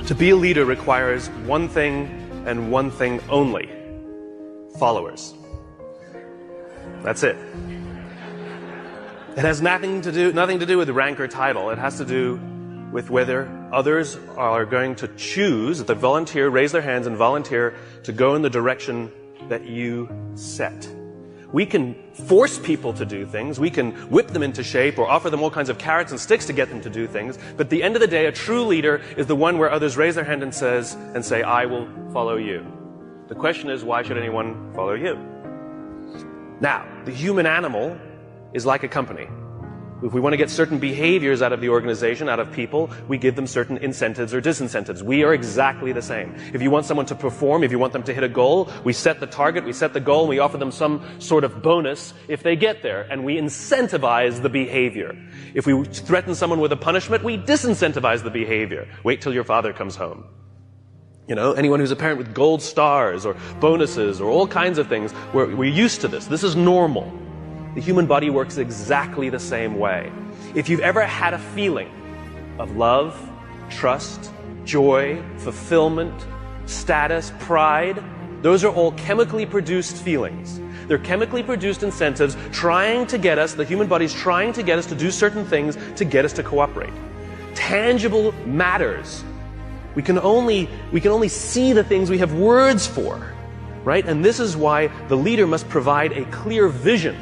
To be a leader requires one thing and one thing only: followers. That's it. It has nothing to do with rank or title. It has to do with whether others are going to choose, that they volunteer, raise their hands and volunteer to go in the direction that you set. We can force people to do things, we can whip them into shape or offer them all kinds of carrots and sticks to get them to do things, but at the end of the day, a true leader is the one where others raise their hand and say, I will follow you. The question is, why should anyone follow you? Now, the human animal is like a company. If we want to get certain behaviors out of the organization, out of people, we give them certain incentives or disincentives. We are exactly the same. If you want someone to perform, if you want them to hit a goal, we set the target, we set the goal, and we offer them some sort of bonus if they get there, and we incentivize the behavior. If we threaten someone with a punishment, we disincentivize the behavior. Wait till your father comes home. You know, anyone who's a parent with gold stars or bonuses or all kinds of things, we're used to this. This is normal. The human body works exactly the same way. If you've ever had a feeling of love, trust, joy, fulfillment, status, pride, those are all chemically produced feelings. They're chemically produced incentives trying to get us, the human body's trying to get us to do certain things to get us to cooperate. Tangible matters. We can only see the things we have words for, right? And this is why the leader must provide a clear vision.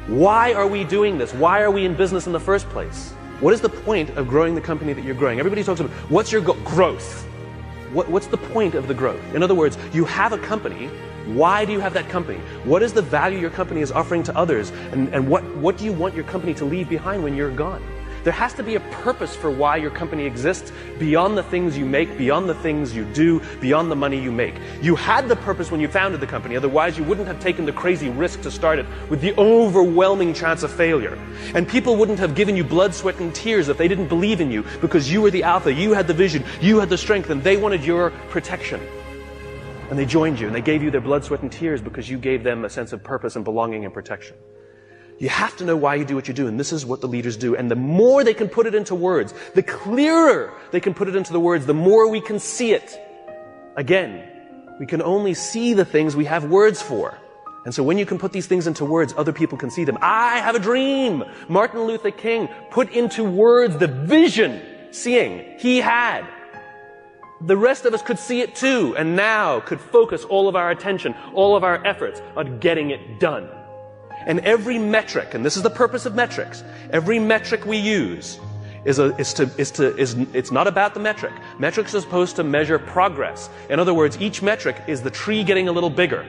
Why are we doing this? Why are we in business in the first place? What is the point of growing the company that you're growing? Everybody talks about, what's your growth? What's the point of the growth? In other words, you have a company. Why do you have that company? What is the value your company is offering to others? And what do you want your company to leave behind when you're gone? There has to be a purpose for why your company exists beyond the things you make, beyond the things you do, beyond the money you make. You had the purpose when you founded the company, otherwise you wouldn't have taken the crazy risk to start it with the overwhelming chance of failure. And people wouldn't have given you blood, sweat, and tears if they didn't believe in you, because you were the alpha, you had the vision, you had the strength, and they wanted your protection. And they joined you, and they gave you their blood, sweat, and tears because you gave them a sense of purpose and belonging and protection. You have to know why you do what you do, and this is what the leaders do. And the more they can put it into words, the clearer they can put it into the words, the more we can see it. Again, we can only see the things we have words for. And so when you can put these things into words, other people can see them. I have a dream. Martin Luther King put into words the vision, seeing, he had. The rest of us could see it too, and now could focus all of our attention, all of our efforts on getting it done. And every metric, and this is the purpose of metrics, every metric we use is not about the metric. Metrics are supposed to measure progress. In other words, each metric is the tree getting a little bigger.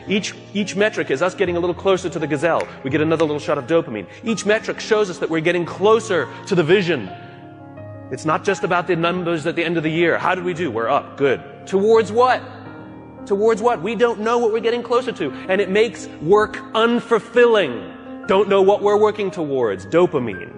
Each metric is us getting a little closer to the gazelle. We get another little shot of dopamine. Each metric shows us that we're getting closer to the vision. It's not just about the numbers at the end of the year. How did we do? We're up. Good. Towards what? Towards what? We don't know what we're getting closer to. And it makes work unfulfilling. Don't know what we're working towards. Dopamine.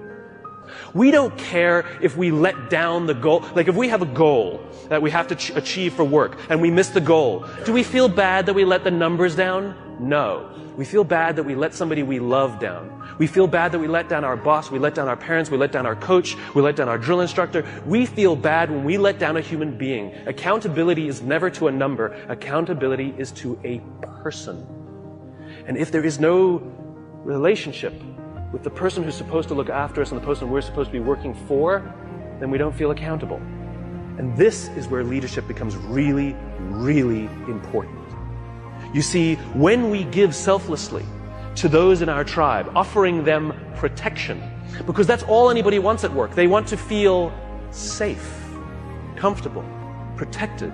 We don't care if we let down the goal. Like if we have a goal that we have to achieve for work and we miss the goal, do we feel bad that we let the numbers down? No. We feel bad that we let somebody we love down. We feel bad that we let down our boss, we let down our parents, we let down our coach, we let down our drill instructor. We feel bad when we let down a human being. Accountability is never to a number. Accountability is to a person. And if there is no relationship with the person who's supposed to look after us and the person we're supposed to be working for, then we don't feel accountable. And this is where leadership becomes really, really important. You see, when we give selflessly to those in our tribe, offering them protection, because that's all anybody wants at work. They want to feel safe, comfortable, protected.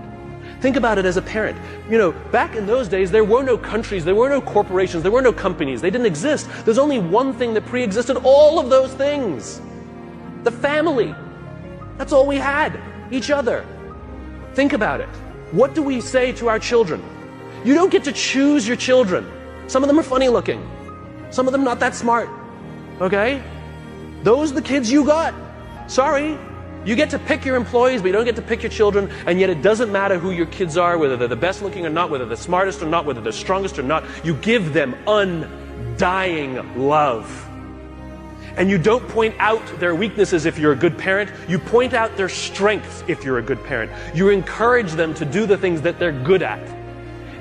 Think about it as a parent. You know, back in those days, there were no countries, there were no corporations, there were no companies. They didn't exist. There's only one thing that pre-existed all of those things. The family. That's all we had. Each other. Think about it. What do we say to our children? You don't get to choose your children. Some of them are funny looking. Some of them not that smart. Okay? Those are the kids you got. Sorry. You get to pick your employees, but you don't get to pick your children, and yet it doesn't matter who your kids are, whether they're the best looking or not, whether they're the smartest or not, whether they're strongest or not. You give them undying love. And you don't point out their weaknesses if you're a good parent. You point out their strengths if you're a good parent. You encourage them to do the things that they're good at.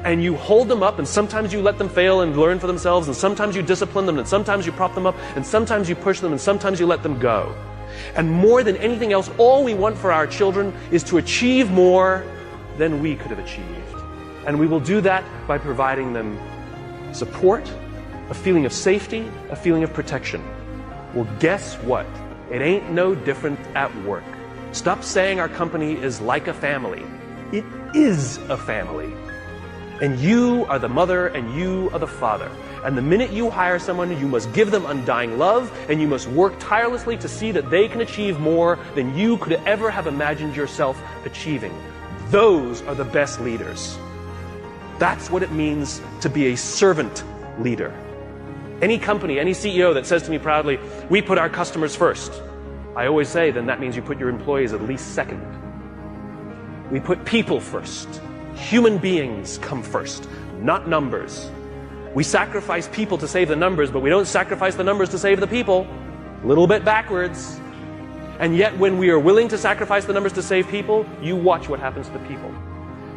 And you hold them up, and sometimes you let them fail and learn for themselves, and sometimes you discipline them, and sometimes you prop them up, and sometimes you push them, and sometimes you let them go. And more than anything else, all we want for our children is to achieve more than we could have achieved. And we will do that by providing them support, a feeling of safety, a feeling of protection. Well, guess what? It ain't no different at work. Stop saying our company is like a family. It is a family. And you are the mother and you are the father. And the minute you hire someone, you must give them undying love, and you must work tirelessly to see that they can achieve more than you could ever have imagined yourself achieving. Those are the best leaders. That's what it means to be a servant leader. Any company, any CEO that says to me proudly, we put our customers first, I always say, then that means you put your employees at least second. We put people first. Human beings come first, not numbers. We sacrifice people to save the numbers, but we don't sacrifice the numbers to save the people. A little bit backwards. And yet when we are willing to sacrifice the numbers to save people, you watch what happens to the people.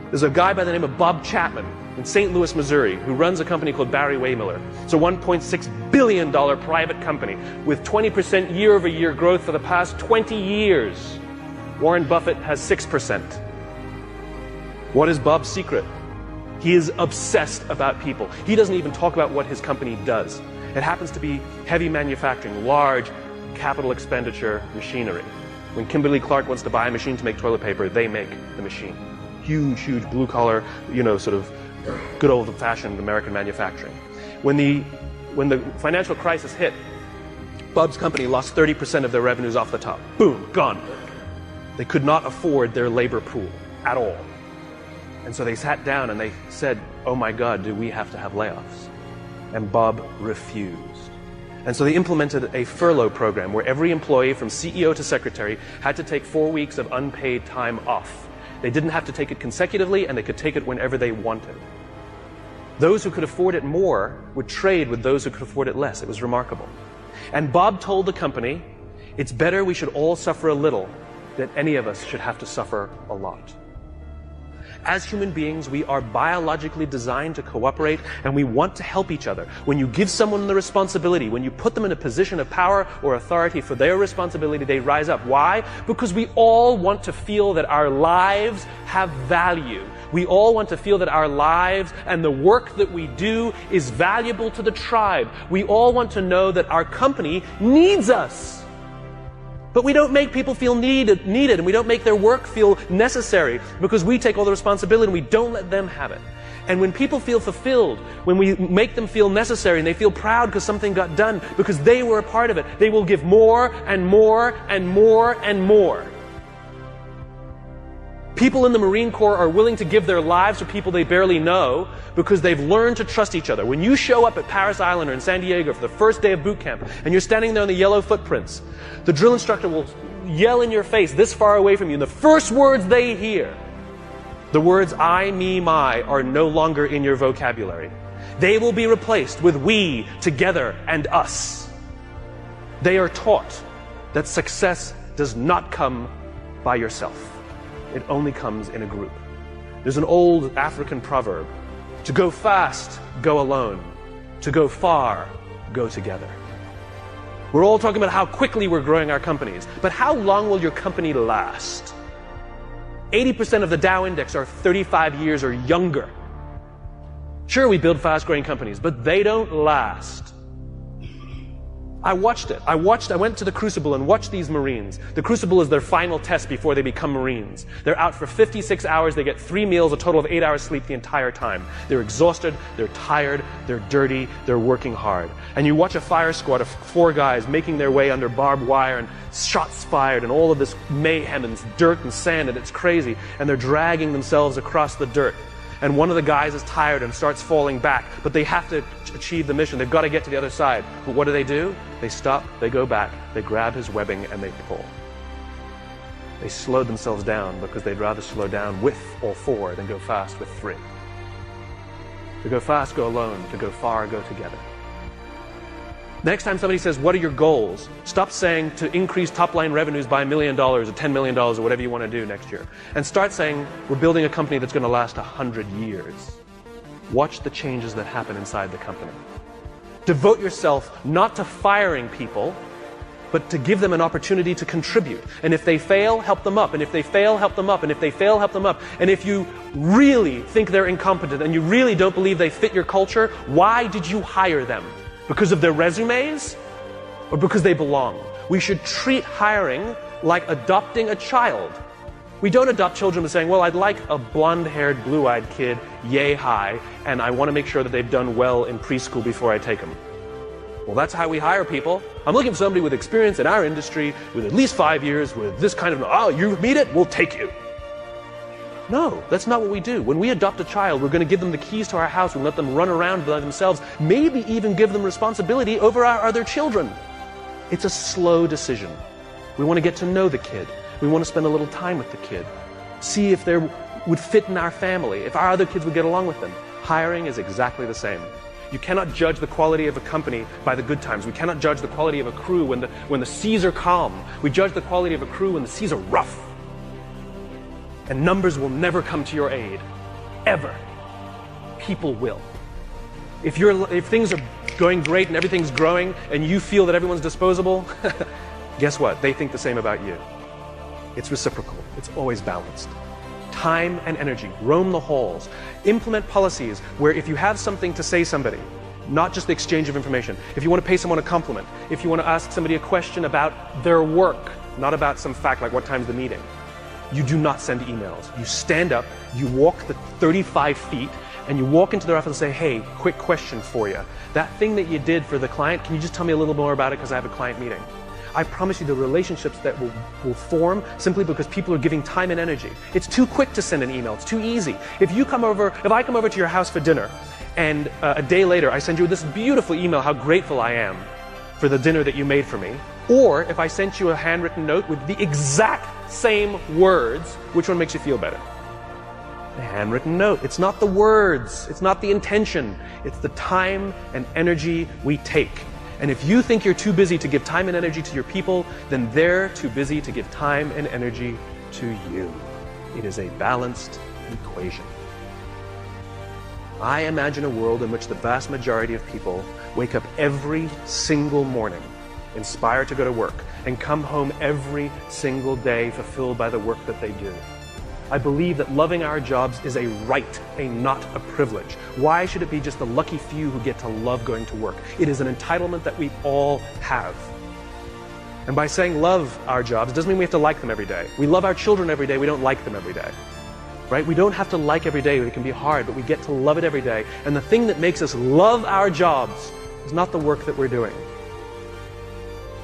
There's a guy by the name of Bob Chapman in St. Louis, Missouri, who runs a company called Barry Waymiller. It's a $1.6 billion private company with 20% year-over-year growth for the past 20 years. Warren Buffett has 6%. What is Bob's secret? He is obsessed about people. He doesn't even talk about what his company does. It happens to be heavy manufacturing, large capital expenditure machinery. When Kimberly-Clark wants to buy a machine to make toilet paper, they make the machine. Huge, huge blue-collar, sort of good old-fashioned American manufacturing. When the financial crisis hit, Bob's company lost 30% of their revenues off the top. Boom, gone. They could not afford their labor pool at all. And so they sat down and they said, oh my God, do we have to have layoffs? And Bob refused. And so they implemented a furlough program where every employee from CEO to secretary had to take 4 weeks of unpaid time off. They didn't have to take it consecutively, and they could take it whenever they wanted. Those who could afford it more would trade with those who could afford it less. It was remarkable. And Bob told the company, it's better we should all suffer a little than any of us should have to suffer a lot. As human beings, we are biologically designed to cooperate, and we want to help each other. When you give someone the responsibility, when you put them in a position of power or authority for their responsibility, they rise up. Why? Because we all want to feel that our lives have value. We all want to feel that our lives and the work that we do is valuable to the tribe. We all want to know that our company needs us. But we don't make people feel needed, and we don't make their work feel necessary because we take all the responsibility and we don't let them have it. And when people feel fulfilled, when we make them feel necessary and they feel proud because something got done, because they were a part of it, they will give more and more and more and more. People in the Marine Corps are willing to give their lives to people they barely know because they've learned to trust each other. When you show up at Paris Island or in San Diego for the first day of boot camp and you're standing there in the yellow footprints, the drill instructor will yell in your face this far away from you, and the first words they hear, the words I, me, my, are no longer in your vocabulary. They will be replaced with we, together, and us. They are taught that success does not come by yourself. It only comes in a group. There's an old African proverb, to go fast, go alone. To go far, go together. We're all talking about how quickly we're growing our companies, but how long will your company last? 80% of the Dow Index are 35 years or younger. Sure, we build fast-growing companies, but they don't last. I watched it. I went to the Crucible and watched these Marines. The Crucible is their final test before they become Marines. They're out for 56 hours. They get 3 meals, a total of 8 hours sleep the entire time. They're exhausted, they're tired, they're dirty, they're working hard. And you watch a fire squad of 4 guys making their way under barbed wire and shots fired and all of this mayhem and dirt and sand, and it's crazy. And they're dragging themselves across the dirt. And one of the guys is tired and starts falling back, but they have to achieve the mission. They've got to get to the other side. But what do? They stop, they go back, they grab his webbing, and they pull. They slowed themselves down because they'd rather slow down with all 4 than go fast with 3. To go fast, go alone. To go far, go together. Next time somebody says, what are your goals? Stop saying to increase top-line revenues by $1 million or $10 million or whatever you want to do next year. And start saying, we're building a company that's going to last 100 years. Watch the changes that happen inside the company. Devote yourself not to firing people, but to give them an opportunity to contribute. And if they fail, help them up. And if they fail, help them up. And if they fail, help them up. And if you really think they're incompetent and you really don't believe they fit your culture, why did you hire them? Because of their resumes? Or because they belong? We should treat hiring like adopting a child. We don't adopt children by saying, well, I'd like a blonde-haired, blue-eyed kid, yay high, and I want to make sure that they've done well in preschool before I take them. Well, that's how we hire people. I'm looking for somebody with experience in our industry, with at least 5 years, with this kind of, oh, you meet it, we'll take you. No, that's not what we do. When we adopt a child, we're going to give them the keys to our house and let them run around by themselves, maybe even give them responsibility over our other children. It's a slow decision. We want to get to know the kid. We want to spend a little time with the kid. See if they would fit in our family, if our other kids would get along with them. Hiring is exactly the same. You cannot judge the quality of a company by the good times. We cannot judge the quality of a crew when the seas are calm. We judge the quality of a crew when the seas are rough. And numbers will never come to your aid. Ever. People will. If things are going great and everything's growing and you feel that everyone's disposable, guess what? They think the same about you. It's reciprocal. It's always balanced. Time and energy. Roam the halls. Implement policies where if you have something to say somebody, not just the exchange of information, if you want to pay someone a compliment, if you want to ask somebody a question about their work, not about some fact like what time's the meeting, you do not send emails. You stand up, you walk the 35 feet, and you walk into their office and say, hey, quick question for you. That thing that you did for the client, can you just tell me a little more about it because I have a client meeting? I promise you the relationships that will form simply because people are giving time and energy. It's too quick to send an email. It's too easy. If I come over to your house for dinner and a day later I send you this beautiful email how grateful I am for the dinner that you made for me, or if I sent you a handwritten note with the exact same words, which one makes you feel better? The handwritten note. It's not the words. It's not the intention. It's the time and energy we take. And if you think you're too busy to give time and energy to your people, then they're too busy to give time and energy to you. It is a balanced equation. I imagine a world in which the vast majority of people wake up every single morning inspired to go to work and come home every single day fulfilled by the work that they do. I believe that loving our jobs is a right, not a privilege. Why should it be just the lucky few who get to love going to work? It is an entitlement that we all have. And by saying love our jobs, it doesn't mean we have to like them every day. We love our children every day, we don't like them every day. Right? We don't have to like every day, it can be hard, but we get to love it every day. And the thing that makes us love our jobs is not the work that we're doing.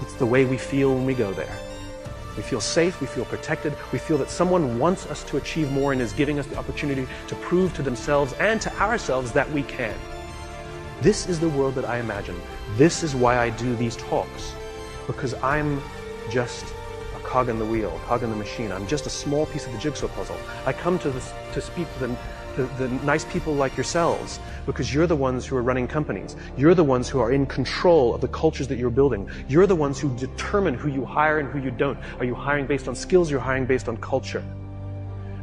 It's the way we feel when we go there. We feel safe, we feel protected, we feel that someone wants us to achieve more and is giving us the opportunity to prove to themselves and to ourselves that we can. This is the world that I imagine. This is why I do these talks. Because I'm just a cog in the wheel, a cog in the machine. I'm just a small piece of the jigsaw puzzle. I come to speak to the nice people like yourselves because you're the ones who are running companies. You're the ones who are in control of the cultures that you're building. You're the ones who determine who you hire and who you don't. Are you hiring based on skills? You're hiring based on culture.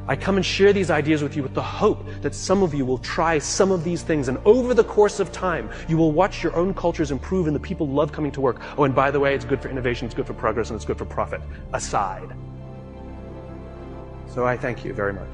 I come and share these ideas with you with the hope that some of you will try some of these things, and over the course of time, you will watch your own cultures improve and the people love coming to work. Oh, and by the way, it's good for innovation, it's good for progress, and it's good for profit. Aside. So I thank you very much.